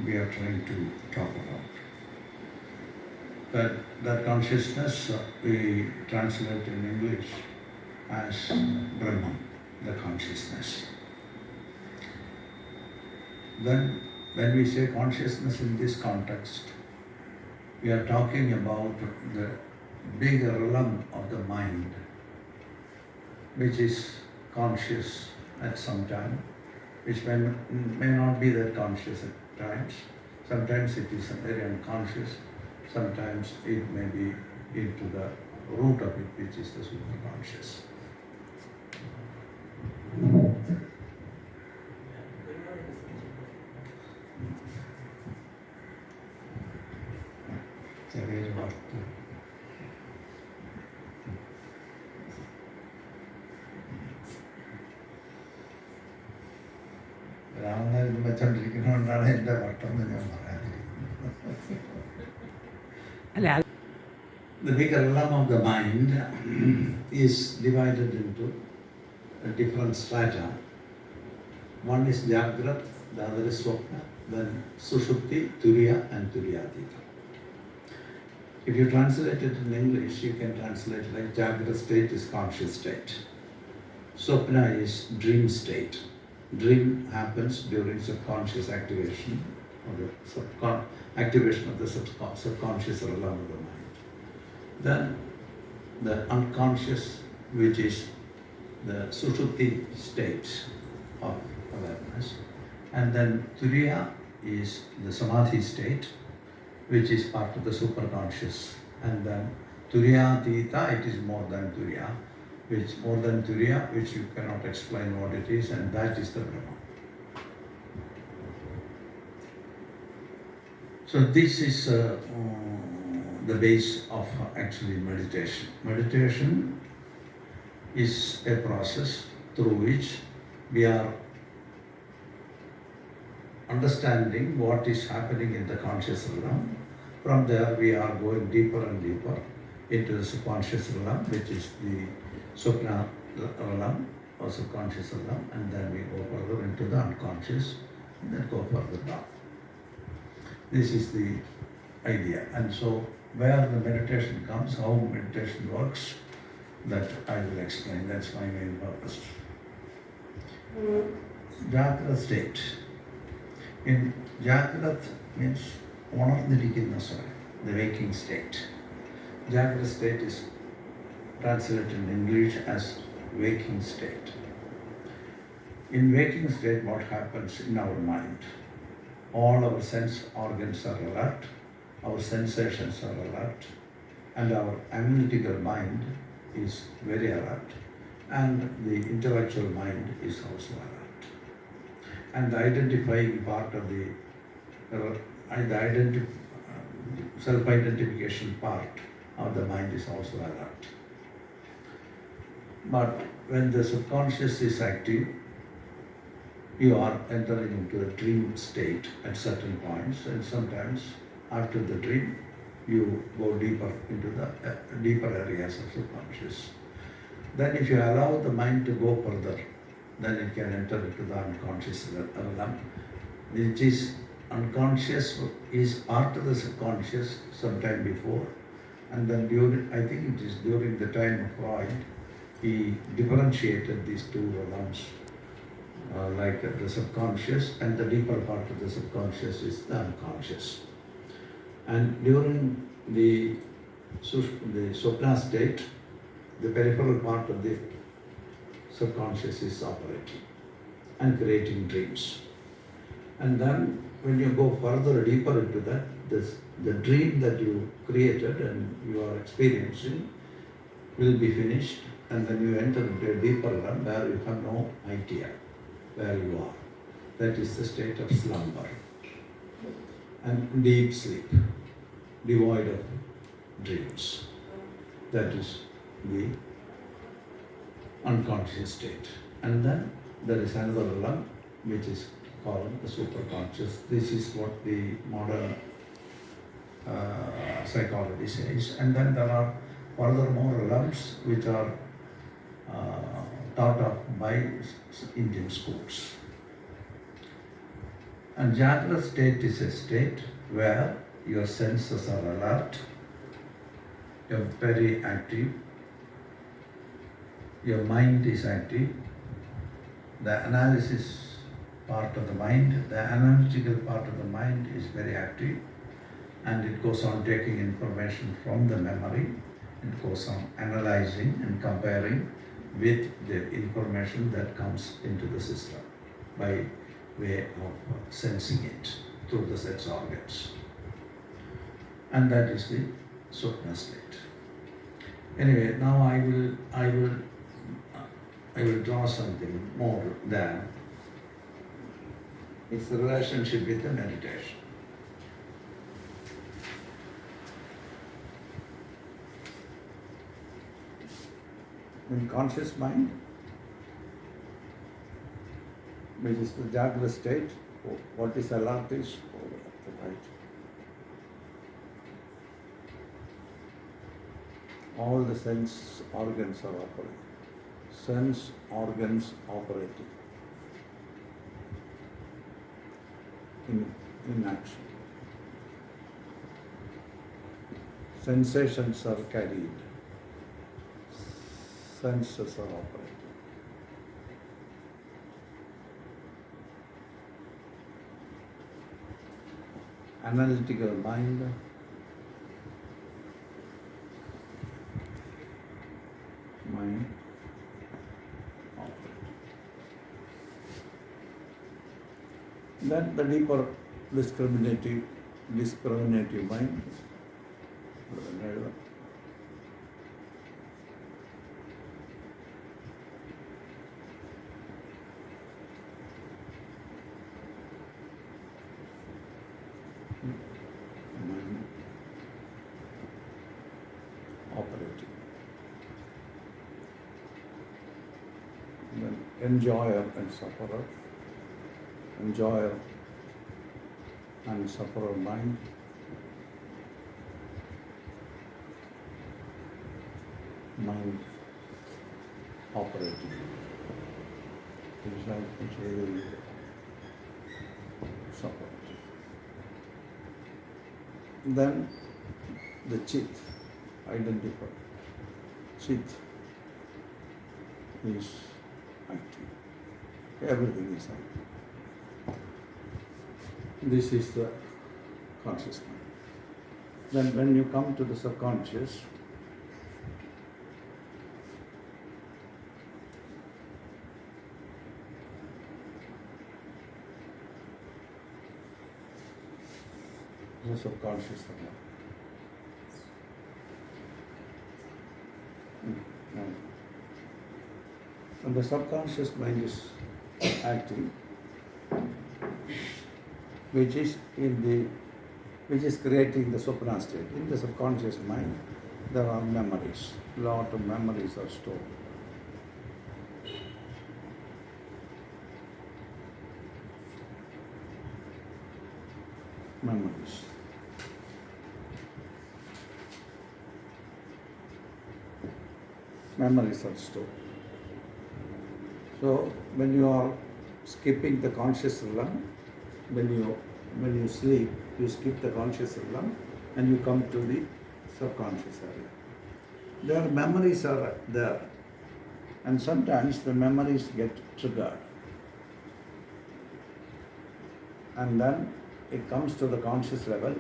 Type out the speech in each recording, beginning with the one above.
we are trying to talk about. That consciousness we translate in English as Brahman, the consciousness. Then when we say consciousness in this context, we are talking about the bigger realm of the mind, which is conscious at some time, which may not be that conscious at times. Sometimes it is very unconscious, sometimes it may be into the root of it, which is the superconscious. ചെറിയൊരു വസ്തു രാമനാഥൻ വെച്ചോണ്ടിരിക്കുന്നതുകൊണ്ടാണ് എൻ്റെ വട്ടം എന്ന് ഞാൻ പറയാതിരിക്കുന്നത്. The bigger realm of the mind is divided into different strata. One is Jagrat, the other is Swapna, then Sushupti, Turiya and Turiyatita. If you translate it in English, you can translate like Jagrat state is conscious state. Swapna is dream state. Dream happens during subconscious activation or the activation of the subconscious realm of the mind. Then the unconscious, which is the Sushupti state of awareness. And then Turiya is the Samadhi state, which is part of the superconscious. And then Turiyatita, it is more than Turiya, which more than Turiya, which you cannot explain what it is, and that is the Brahman. So this is the base of actually meditation. Meditation is a process through which we are understanding what is happening in the conscious realm. From there we are going deeper and deeper into the subconscious realm, which is the Swapna realm or subconscious realm, and then we go further into the unconscious and then go further down. This is the idea. And so where the meditation comes, how meditation works, that I will explain. That's my main purpose. Jagrat state. In Jagrat means ഉണർന്നിരിക്കുന്ന സ്വരം, the waking state. Jagrat state is translated in English as waking state. In waking state, what happens in our mind? All our sense organs are alert, our sensations are alert, and our analytical mind is very alert, and the intellectual mind is also alert. And the identifying part of the self-identification part of the mind is also alert. But when the subconscious is active, you are entering into a dream state at certain points, and sometimes after the dream, you go deeper into the deeper areas of subconscious. Then if you allow the mind to go further, then it can enter into the unconscious realm, which is unconscious is part of the subconscious sometime before, and then I think it is during the time of Freud, he differentiated these two realms, like the subconscious, and the deeper part of the subconscious is the unconscious. And during the Swapna state, the peripheral part of the subconscious is operating and creating dreams. And then when you go further, deeper into that, the dream that you created and you are experiencing will be finished, and then you enter into a deeper realm where you have no idea where you are. That is the state of slumber and deep sleep, devoid of dreams. That is the unconscious state. And then there is another realm which is called the superconscious. This is what the modern psychology says. And then there are furthermore realms which are taught of by Indian schools. And Jagrata state is a state where your senses are alert, you're very active, your mind is active, the analysis part of the mind, the analytical part of the mind is very active, and it goes on taking information from the memory, it goes on analyzing and comparing with the information that comes into the system by way of sensing it through the sense organs. And that is the Swapna state. Anyway, now I will draw something more there. It's the relationship with the meditation. In conscious mind, which is the Jagrata state, what is alert is right. All the sense organs are operating. Sense organs operating in action. Sensations are carried. Senses are operating. Analytical mind operating. Then the deeper discriminative mind, operating. Then enjoyer and sufferer. Enjoyer and sufferer mind. Mind operating. Separating. Then the chit, identified. Chit is active. Everything is active. This is the conscious mind. Then when you come to the subconscious, the subconscious mind. And the subconscious mind is active, which is creating the Swapna state. In the subconscious mind, there are memories. A lot of memories are stored. Memories. Memories are stored. So when you are skipping the conscious realm, when you sleep, you skip the conscious realm and you come to the subconscious area. Their memories are there, and sometimes the memories get triggered, and then it comes to the conscious level.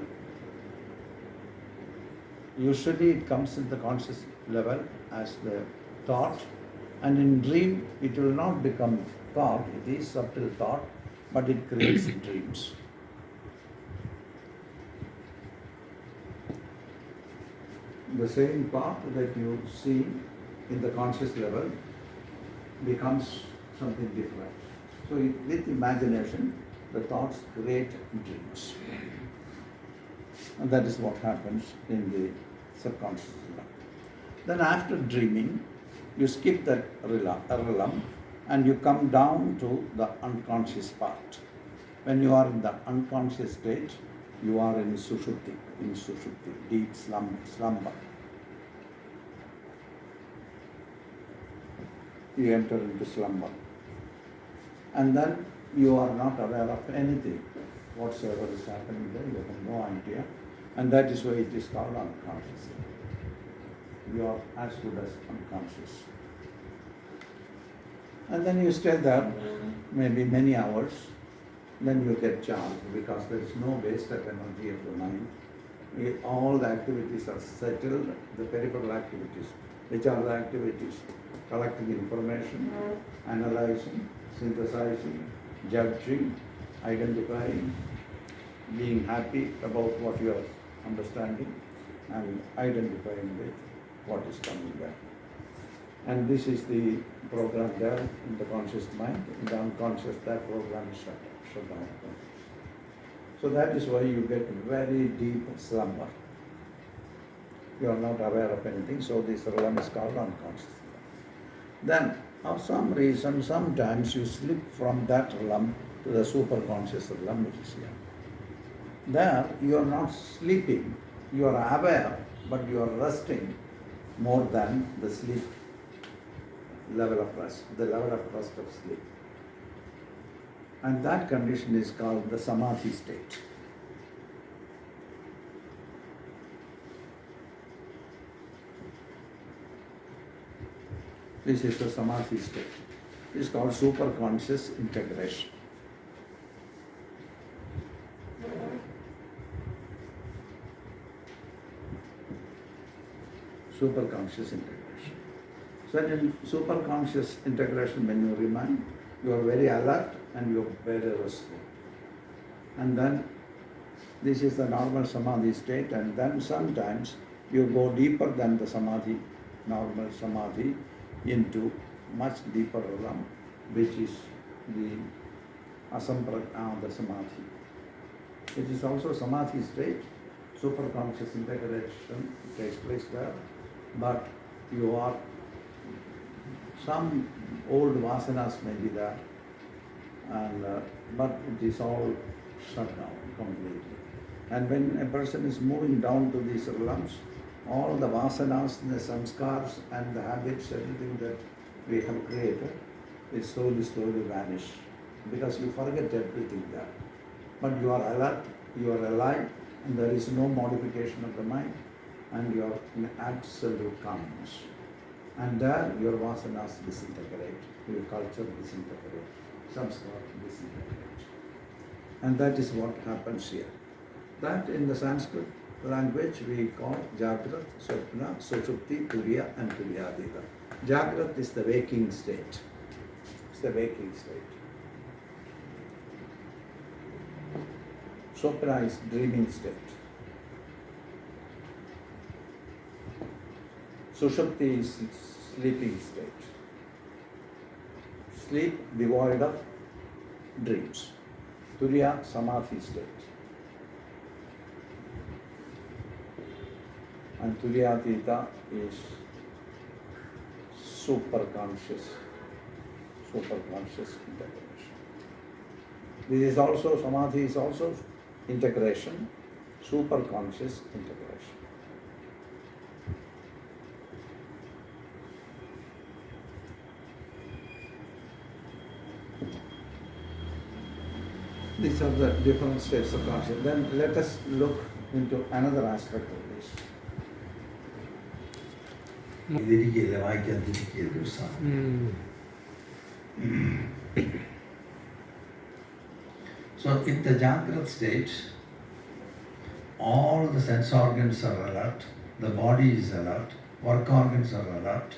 Usually it comes in the conscious level as the thought, and in dream it will not become thought, it is subtle thought, but it creates dreams. The same part that you see in the conscious level becomes something different. So with imagination, the thoughts create dreams. And that is what happens in the subconscious realm. Then after dreaming, you skip that realm and you come down to the unconscious part. When you are in the unconscious state, you are in sushupti, deep slumber. You enter into slumber. And then you are not aware of anything. whatsoever is happening there, you have no idea. And that is why it is called unconscious. You are as good as unconscious. And then you stay there maybe many hours, then you get charged because there is no wasted energy of the mind. All the activities are settled, the peripheral activities, which are the activities collecting information, analyzing, synthesizing, judging, identifying, being happy about what you are understanding, and identifying with what is coming there. And this is the program there in the conscious mind. In the unconscious, that program is shut down. So that is why you get very deep slumber. You are not aware of anything, so this realm is called unconscious. Then, for some reason, sometimes you slip from that realm to the superconscious realm, which is here. There, you are not sleeping, you are aware, but you are resting more than the sleep level of rest, the level of rest of sleep. And that condition is called the samadhi state. This is the samadhi state. It is called superconscious integration. Superconscious integration. So in superconscious integration, when you remain, you are very alert and you are very restful. And then this is the normal samadhi state, and then sometimes you go deeper than the samadhi, normal samadhi, into much deeper realm, which is the asamprajnana samadhi. It is also samadhi state, superconscious integration takes place there, but you are, some old vasanas may be there, and but it is all shut down completely. And when a person is moving down to these realms, all the vasanas, the samskars and the habits, everything that we have created, it slowly vanish, because you forget everything there. But you are alert, you are alive, and there is no modification of the mind, and you are in absolute calmness. And there your vasanas disintegrate, your culture disintegrate, samskar disintegrate. And that is what happens here. That in the Sanskrit language we call Jagrat, Swapna, Sushupti, Turiya and Turiyadita. Jagrat is the waking state. It's the waking state. Swapna is dreaming state. Sushupti is sleeping state. Sleep devoid of dreams. Turiya, samadhi state. And Turiyadita is superconscious integration. This is also, samadhi is also integration, superconscious integration. These are the different states of consciousness. Then let us look into another aspect of this. ഇതിരിക്കില്ല വായിക്കാൻ തിരിക്കിയ ദിവസമാണ്. So in the Jagrat state, all the sense organs are alert, the body is alert, work organs are alert,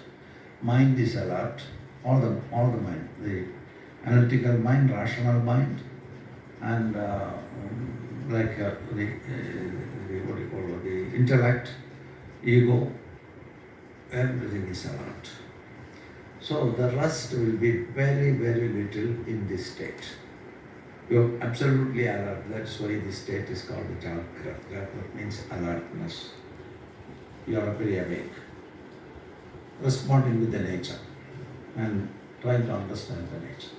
mind is alert, all the mind, the analytical mind, rational mind, and the intellect, ego, everything is alert. So the rest will be very, very little in this state. You are absolutely alert. That's why this state is called the Jagrat. Jagrat means alertness. You are very awake, responding with the nature and trying to understand the nature.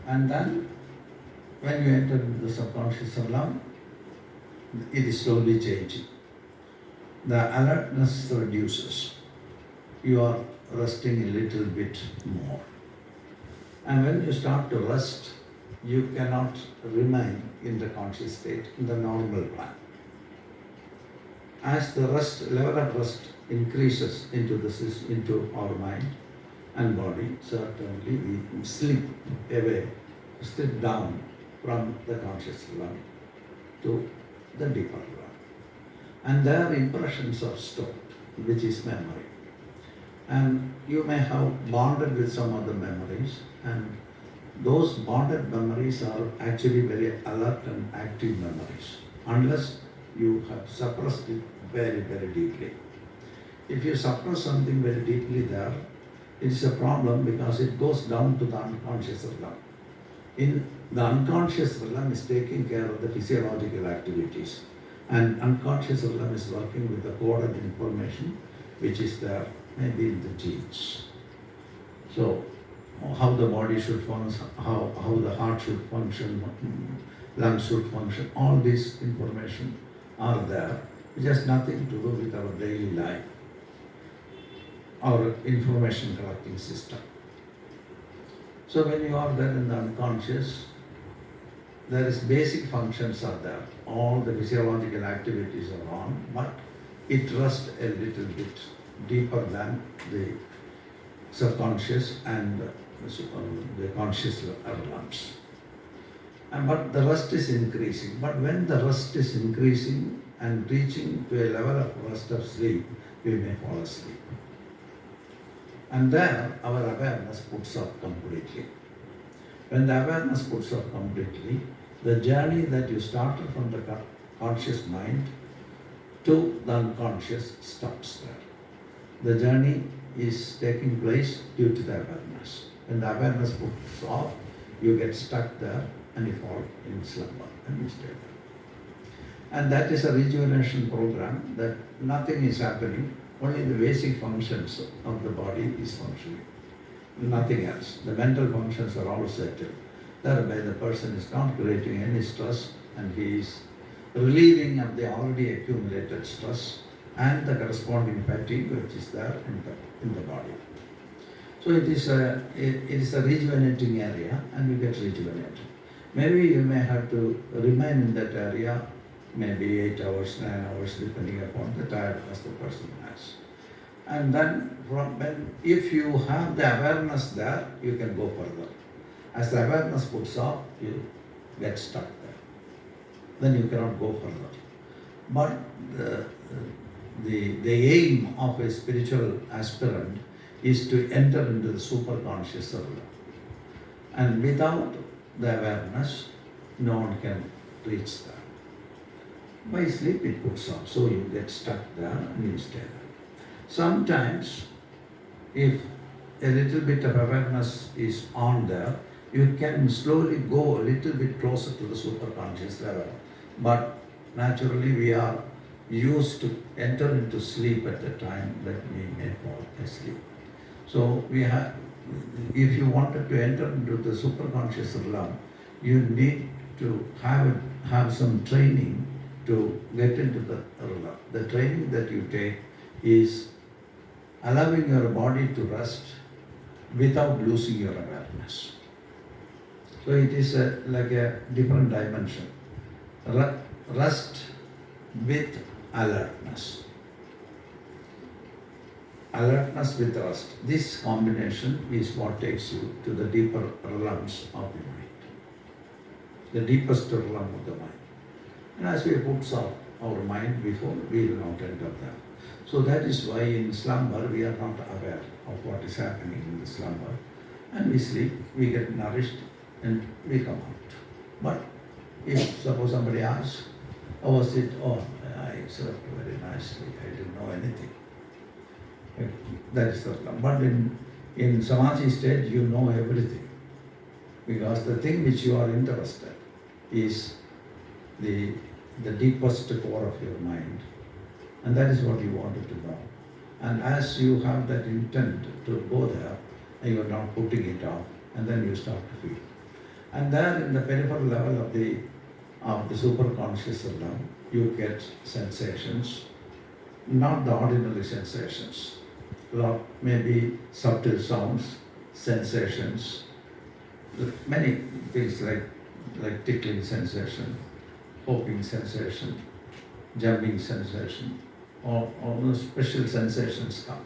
And then when you enter the subconscious realm, it is slowly changing. The alertness reduces. You are resting a little bit more. And when you start to rest, you cannot remain in the conscious state in the normal plan. As the level of rest increases into our mind and body, certainly we slip down from the conscious realm to the deeper realm. And their impressions are stored, which is memory. And you may have bonded with some other memories, and those bonded memories are actually very alert and active memories, unless you have suppressed it very, very deeply. If you suppress something very deeply there, it is a problem because it goes down to the unconscious realm. In the unconscious realm is taking care of the physiological activities, and unconscious realm is working with the coded information which is there maybe in the genes. So how the body should function, how the heart should function, lungs should function, all this information are there. It has nothing to do with our daily life, our information collecting system. So when you are there in the unconscious, there is basic functions are there. All the physiological activities are on, but it rests a little bit deeper than the subconscious and the conscious realms. But the rest is increasing. But when the rest is increasing and reaching to a level of rest of sleep, we may fall asleep. And there our awareness puts up completely. When the awareness puts up completely, the journey that you started from the conscious mind to the unconscious stops there. The journey is taking place due to the awareness. When the awareness puts off, you get stuck there and you fall in slumber and you stay there. And that is a rejuvenation program that nothing is happening, only the basic functions of the body is functioning. Nothing else. The mental functions are all settled. Thereby the person is not creating any stress and he is relieving of the already accumulated stress and the corresponding fatigue which is there in the body. So it is a rejuvenating area and you get rejuvenated. Maybe you may have to remain in that area maybe 8 hours, 9 hours, depending upon the tiredness the person has. And then if you have the awareness there, you can go further. As the awareness puts off, you get stuck there. Then you cannot go further. But the aim of a spiritual aspirant is to enter into the superconscious realm. And without the awareness, no one can reach there. By sleep it puts off, so you get stuck there and you stay there. Sometimes, if a little bit of awareness is on there, you can slowly go a little bit closer to the superconscious level. But naturally we are used to enter into sleep at the time that we may fall asleep. So if you wanted to enter into the superconscious realm, you need to have some training to get into the realm. The training that you take is allowing your body to rest without losing your awareness. So it is like a different dimension. Rest with alertness. Alertness with rest. This combination is what takes you to the deeper realms of the mind. The deepest realm of the mind. And as we put our mind before, we will not enter there. So that is why in slumber we are not aware of what is happening in the slumber. And we sleep, we get nourished, and we come out. But if suppose somebody asks, how was it? Oh, I slept very nicely, I didn't know anything. That is the slumber. But in Samadhi state, you know everything. Because the thing which you are interested is the deepest core of your mind. And that is what you wanted to know. And as you have that intent to go there, and you are not putting it off, and then you start to feel. And there in the peripheral level of the superconscious realm, you get sensations, not the ordinary sensations, maybe subtle sounds, sensations, many things like tickling sensation, poking sensation, jumping sensation, all those special sensations come,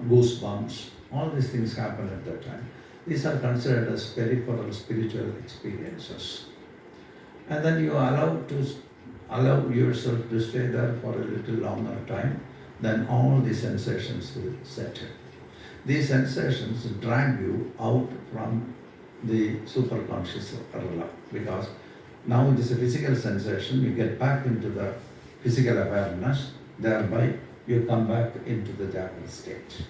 goosebumps, all these things happen at that time. These are considered as peripheral spiritual experiences. And then you allow yourself to stay there for a little longer time, then all the sensations will settle. These sensations drag you out from the superconscious realm, because now it is a physical sensation, you get back into the physical awareness, thereby you come back into the Japanese state.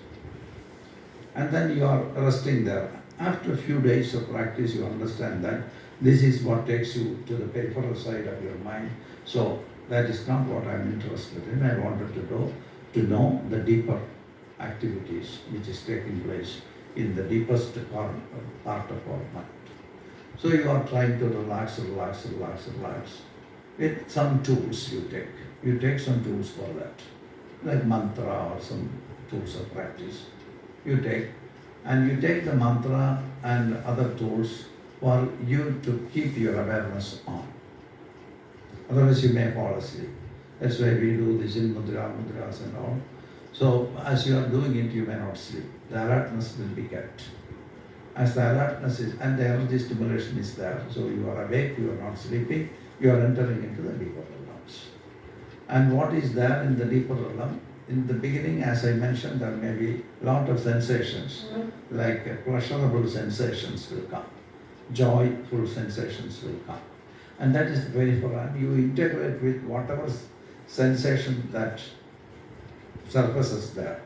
And then you are resting there. After a few days of practice, you understand that this is what takes you to the peripheral side of your mind. So that is not what I am interested in. I wanted to know the deeper activities which is taking place in the deepest part of our mind. So you are trying to relax with some tools you take. You take some tools for that, like mantra or some tools of practice. You take the mantra and other tools for you to keep your awareness on. Otherwise you may fall asleep. That's why we do this in mudras and all. So as you are doing it, you may not sleep. The alertness will be kept. As the alertness is, and the energy stimulation is there, so you are awake, you are not sleeping, you are entering into the deeper realms. And what is there in the deeper realm? In the beginning, as I mentioned, there may be a lot of sensations, like pleasurable sensations will come, joyful sensations will come. And that is very foreign. You integrate with whatever sensation that surfaces there.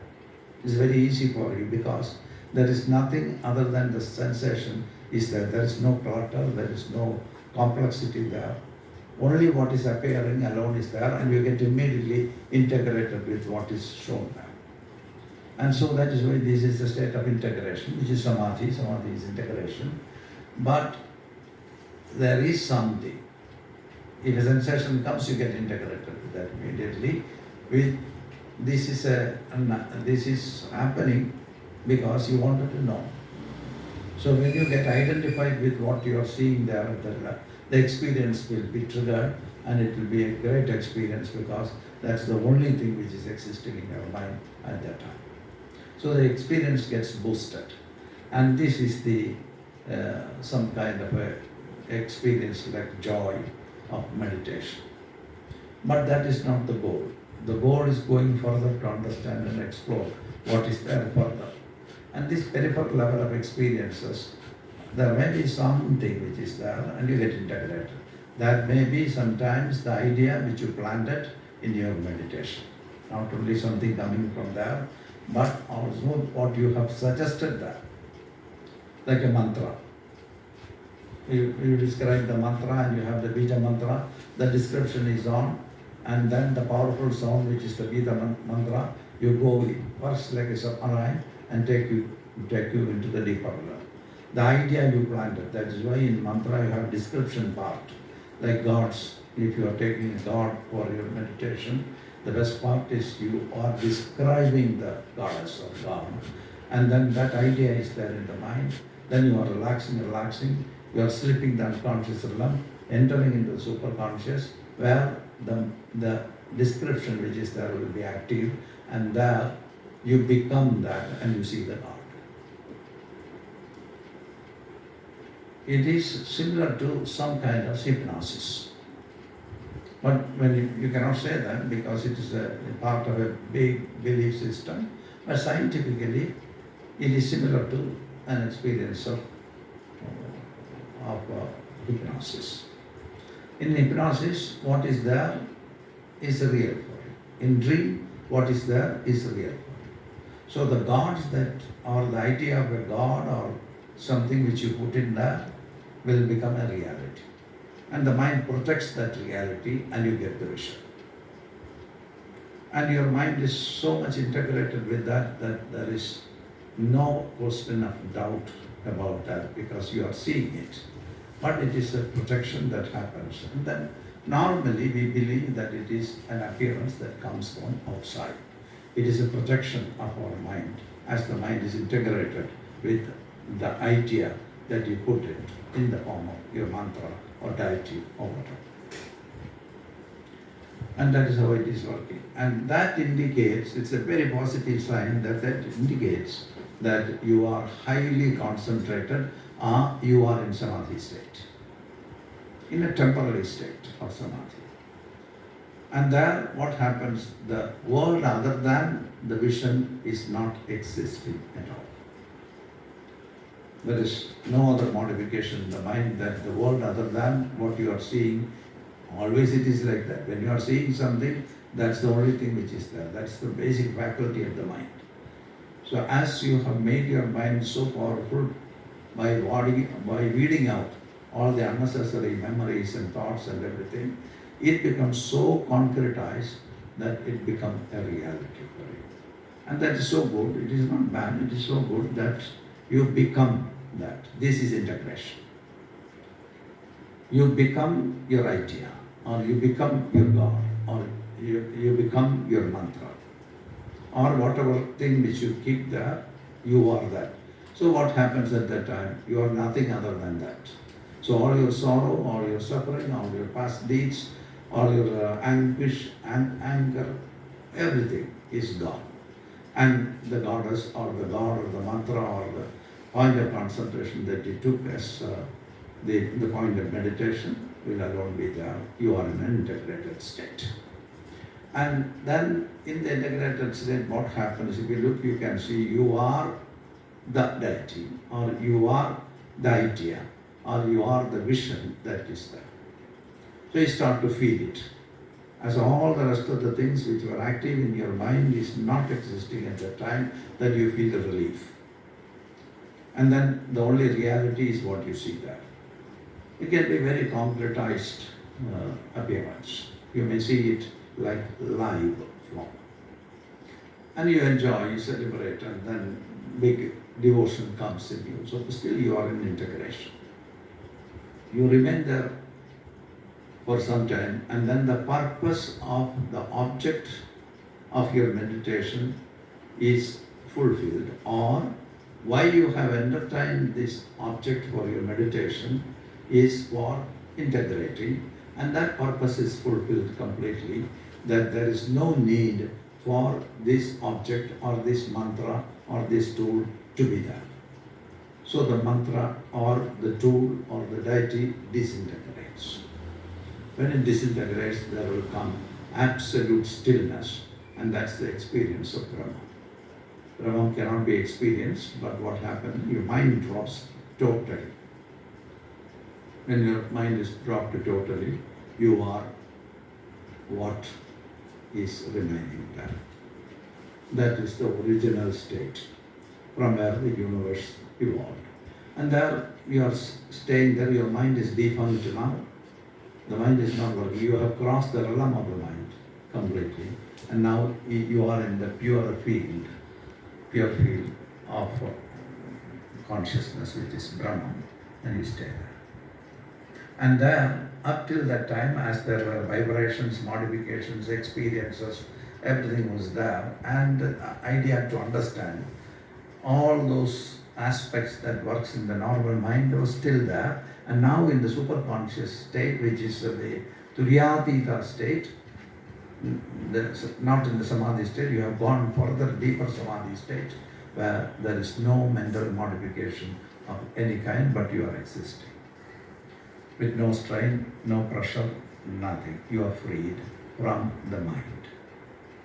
It's very easy for you because there is nothing other than the sensation is there. There is no clutter, there is no complexity there. Only what is appearing alone is there, and you get immediately integrated with what is shown there. And so that is why this is the state of integration, which is samadhi. Samadhi is integration. But there is something. If a sensation comes, you get integrated with that immediately. This is happening because you wanted to know. So when you get identified with what you are seeing there, the experience will be triggered, and it will be a great experience because that's the only thing which is existing in your mind at that time. So the experience gets boosted, and this is the some kind of a experience like joy of meditation. But that is not the goal. The goal is going further to understand and explore what is there further. And this peripheral level of experiences, there may be something which is there and you get integrated. That may be sometimes the idea which you planted in your meditation. Not only something coming from there, but also what you have suggested there. Like a mantra. You describe the mantra and you have the bija mantra, the description is on, and then the powerful sound which is the bija mantra, you go in. First like a saranai and take you into the deeper level. The idea you planted, that is why in mantra you have description part. Like gods, if you are taking a god for your meditation, the best part is you are describing the goddess or god. And then that idea is there in the mind. Then you are relaxing, you are slipping the unconscious realm, entering into the superconscious, where the description which is there will be active, and there you become that and you see the God. It is similar to some kind of hypnosis. But when you cannot say that because it is a part of a big belief system, but scientifically it is similar to an experience of hypnosis. In hypnosis, what is there is real for you. In dream, what is there is real for you. So the gods that, or the idea of a god or something which you put in there will become a reality. And the mind protects that reality and you get the vision. And your mind is so much integrated with that there is no question of doubt about that because you are seeing it. But it is a protection that happens. And then normally we believe that it is an appearance that comes from outside. It is a protection of our mind as the mind is integrated with the idea that you put it in the form of your mantra or deity or whatever. And that is how it is working. And that indicates, it's a very positive sign that indicates that you are highly concentrated or you are in samadhi state, in a temporary state of samadhi. And there what happens, the world other than the vision is not existing at all. There is no other modification in the mind that the world other than what you are seeing. Always it is like that. When you are seeing something, that's the only thing which is there. That's the basic faculty of the mind. So as you have made your mind so powerful by weeding out all the unnecessary memories and thoughts and everything, it becomes so concretized that it becomes a reality for you. And that is so good. It is not bad. It is so good that you become that. This is integration. You become your idea, or you become your God, or you become your mantra, or whatever thing which you keep there, you are that. So what happens at that time? You are nothing other than that. So all your sorrow, all your suffering, all your past deeds, all your anguish and anger, everything is gone. And the goddess or the god or the mantra or the point of concentration that you took as the point of meditation will alone be there. You are in an integrated state. And then in the integrated state, what happens? If you look, you can see you are the deity, or you are the idea, or you are the vision that is there. So you start to feel it. As all the rest of the things which were active in your mind is not existing at that time, that you feel the relief. And then the only reality is what you see there. It can be very concretized appearance. You may see it like live form. And you enjoy, you celebrate, and then big devotion comes in you. So still you are in integration. You remain there for some time, and then the purpose of the object of your meditation is fulfilled, or why you have entertained this object for your meditation is for integrating, and that purpose is fulfilled completely, that there is no need for this object or this mantra or this tool to be there. So the mantra or the tool or the deity disintegrates. When it disintegrates, there will come absolute stillness, and that's the experience of Brahma. Brahma cannot be experienced, but what happens? Your mind drops totally. When your mind is dropped totally, you are what is remaining there. That is the original state from where the universe evolved. And there you are staying there, your mind is defunct now. The mind is not working. You have crossed the realm of the mind completely. And now you are in the pure field of consciousness, which is Brahman, and you stay there. And then, up till that time, as there were vibrations, modifications, experiences, everything was there, and the idea to understand all those aspects that works in the normal mind was still there. And now in the superconscious state, which is the Turyatita state, not in the samadhi state, you have gone further, deeper samadhi state, where there is no mental modification of any kind, but you are existing. With no strain, no pressure, nothing. You are freed from the mind.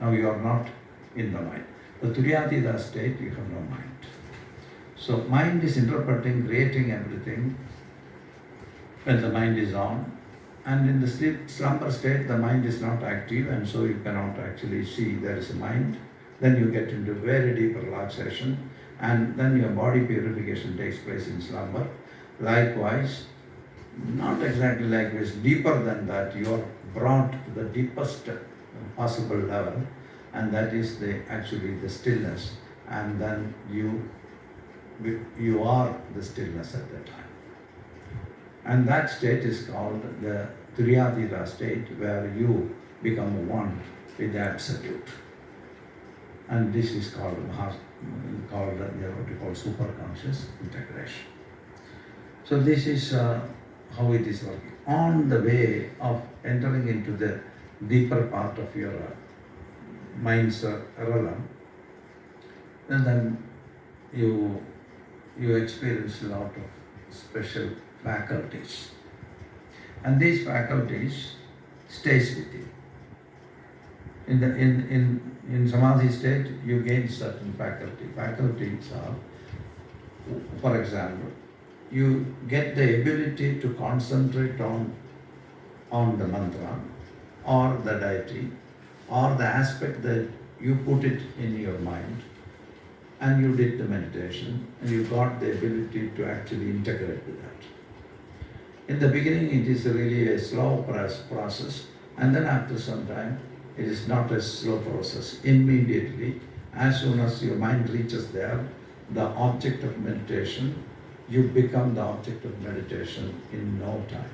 Now you are not in the mind. The Turyatita state, you have no mind. So mind is interpreting, creating everything when the mind is on. And in the slumber state, the mind is not active, and so you cannot actually see there is a mind. Then you get into very deep relaxation, and then your body purification takes place in slumber. Likewise, not exactly like this, deeper than that, you are brought to the deepest possible level, and that is actually the stillness, and then you are the stillness at that time. And that state is called the Turyatita state, where you become one with the Absolute. And this is called what you call superconscious integration. So this is how it is working. On the way of entering into the deeper part of your mind's realm, and then you experience a lot of special faculties. And these faculties stays with you. In samadhi state, you gain certain faculty. Faculties are, for example, you get the ability to concentrate on the mantra or the deity or the aspect that you put it in your mind, and you did the meditation and you got the ability to actually integrate with that. In the beginning, it is really a slow process, and then after some time, it is not a slow process. Immediately, as soon as your mind reaches there, the object of meditation, you become the object of meditation in no time.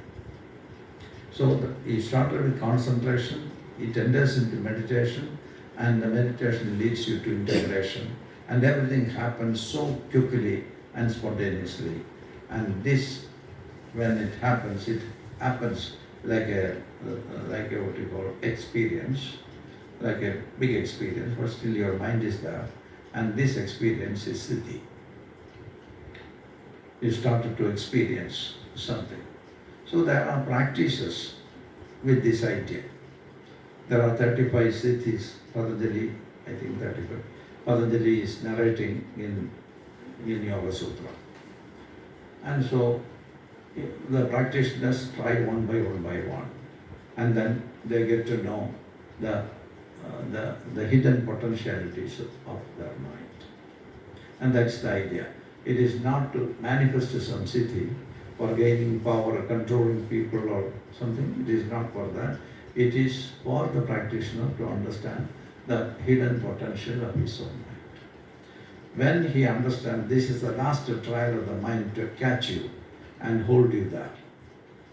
So you started with concentration, it enters into meditation, and the meditation leads you to integration, and everything happens so quickly and spontaneously. And this, when it happens like a what you call experience, like a big experience, but still your mind is there, and this experience is siddhi. You started to experience something. So there are practices with this idea. There are 35 siddhis. Patanjali, I think 35. Patanjali is narrating in Yoga Sutra. And so the practitioners try one by one, and then they get to know the hidden potentialities of their mind. And that's the idea. It is not to manifest some siddhi for gaining power or controlling people or something. It is not for that. It is for the practitioner to understand the hidden potential of his own mind. When he understands this is the last trial of the mind to catch you and hold you there.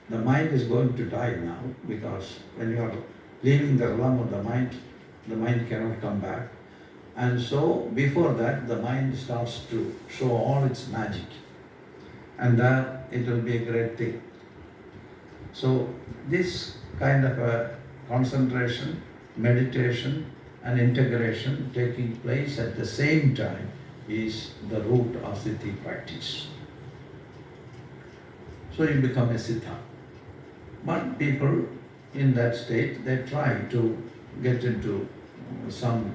The mind is going to die now, because when you are leaving the realm of the mind cannot come back. And so before that, the mind starts to show all its magic, and there it will be a great thing. So this kind of a concentration, meditation and integration taking place at the same time is the root of siddhi practice. So you become a siddha. But people in that state, they try to get into some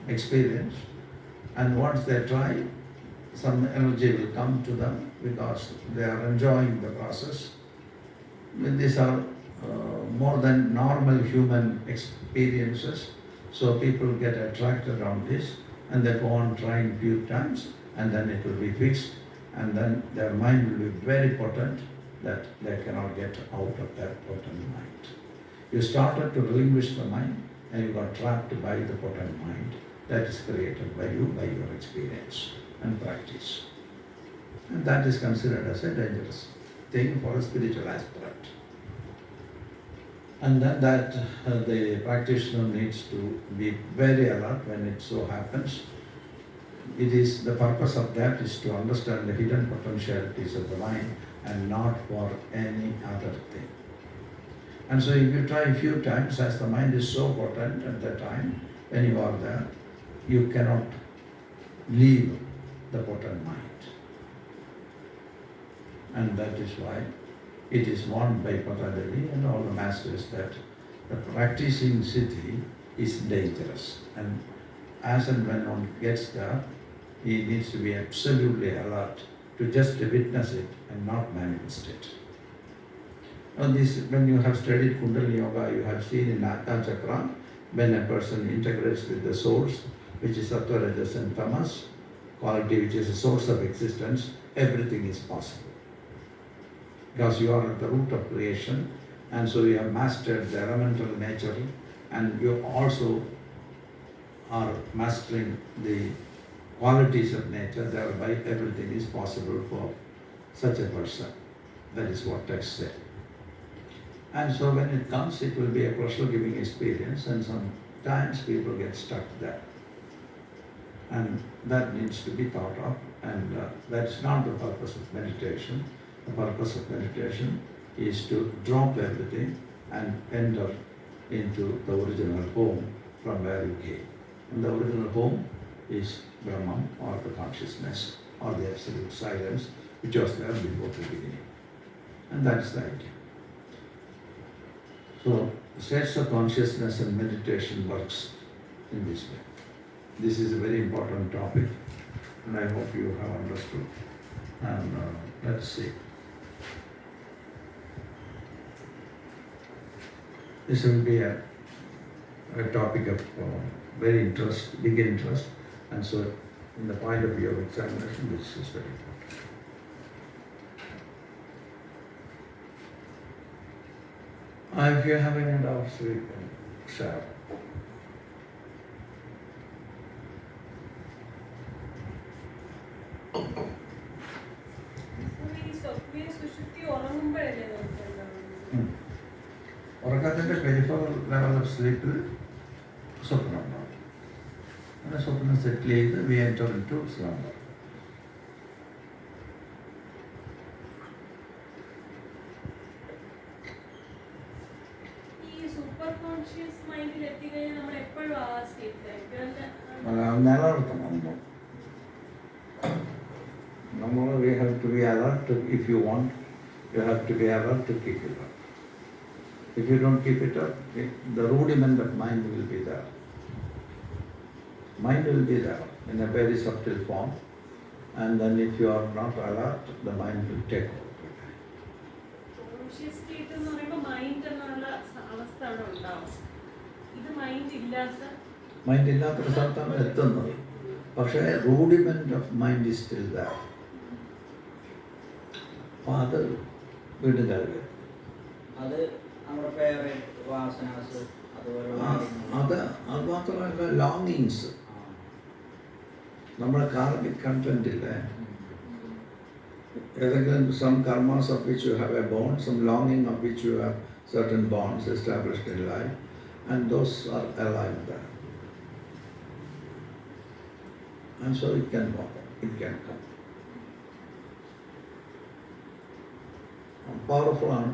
experience, and once they try, some energy will come to them because they are enjoying the process. These are more than normal human experiences, so people get attracted on this, and they go on trying few times, and then it will be fixed, and then their mind will be very potent that they cannot get out of that potent mind. You started to relinquish the mind, and you got trapped by the potent mind that is created by you, by your experience and practice. And that is considered as a dangerous thing for a spiritual aspirant. And then that the practitioner needs to be very alert when it so happens. It is the purpose of that is to understand the hidden potentialities of the mind and not for any other thing. And so if you try a few times, as the mind is so potent at the time when you are there, you cannot leave the potent mind. And that is why it is warned by Patanjali and all the masters that the practicing siddhi is dangerous. And as and when one gets there, he needs to be absolutely alert to just witness it and not manifest it. Now this, when you have studied Kundalini Yoga, you have seen in Nata Chakra, when a person integrates with the source, which is Sattva, Rajas and Tamas, quality which is a source of existence, everything is possible. Because you are at the root of creation, and so you have mastered the elemental nature, and you also are mastering the qualities of nature, thereby everything is possible for such a person. That is what texts say. And so when it comes, it will be a pleasure-giving experience, and sometimes people get stuck there. And that needs to be thought of, and that's not the purpose of meditation. The purpose of meditation is to drop everything and enter into the original home from where you came. And the original home is Brahman or the consciousness or the absolute silence which was there before the beginning. And that's the idea. So states of consciousness and meditation works in this way. This is a very important topic and I hope you have understood. And let's see. This will be a topic of very big interest, and so in the point of view of examination, this is very important. If you have any doubts, we can share. ഉറക്കത്തിൻ്റെ peripheral level of സ്ലീപ്പിൽ സ്വപ്നം ഉണ്ടാവും. അങ്ങനെ സ്വപ്നം സെറ്റിൽ ചെയ്ത് V enter into slumber. നിലനിർത്തണം നമ്മൾ we have to be alert. If you want you have to be alert to keep it up. If you don't keep it up, the rudiment of mind will be there. Mind will be there in a very subtle form, and then if you are not alert, the mind will take over. Conscious state എന്ന് പറയുമ്പോൾ mind എന്നുള്ള അവസ്ഥ അവിടെ ഉണ്ടാവും. ഇത് mind ഇല്ലാത്തൊരു സ്ഥലത്താണ് എത്തുന്നത്. പക്ഷേ rudiment of mind is still there. അപ്പോൾ അത് വീണ്ടും കരുതുക. അത് മാത്രമല്ല ലോങ്ങിങ്സ്. നമ്മുടെ കാർമിക് കണ്ടന്റ് ഇല്ലേ, ഏതെങ്കിലും some karmas of which you have a bond, some longing of which you have certain bonds established in life, and those are alive there. And so it can walk, it can come. Powerful on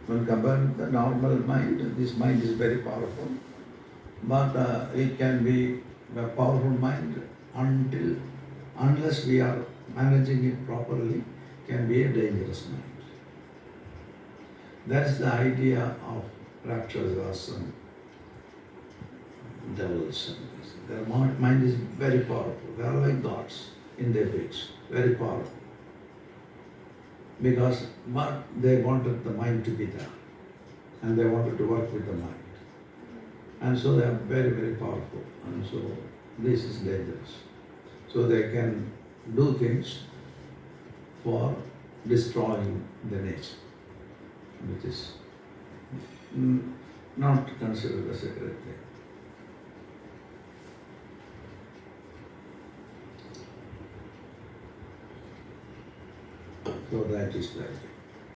when compared with the normal mind, this mind is very powerful, but it can be a powerful mind unless we are managing it properly, can be a dangerous mind. That is the idea of Rakshasas and devils. Their mind is very powerful. They are like gods in their pits, very powerful. Because but they wanted the mind to be there, and they wanted to work with the mind, and so they are very, very powerful, and so this is dangerous. So they can do things for destroying the nature, which is not considered as a great thing. So that is the idea.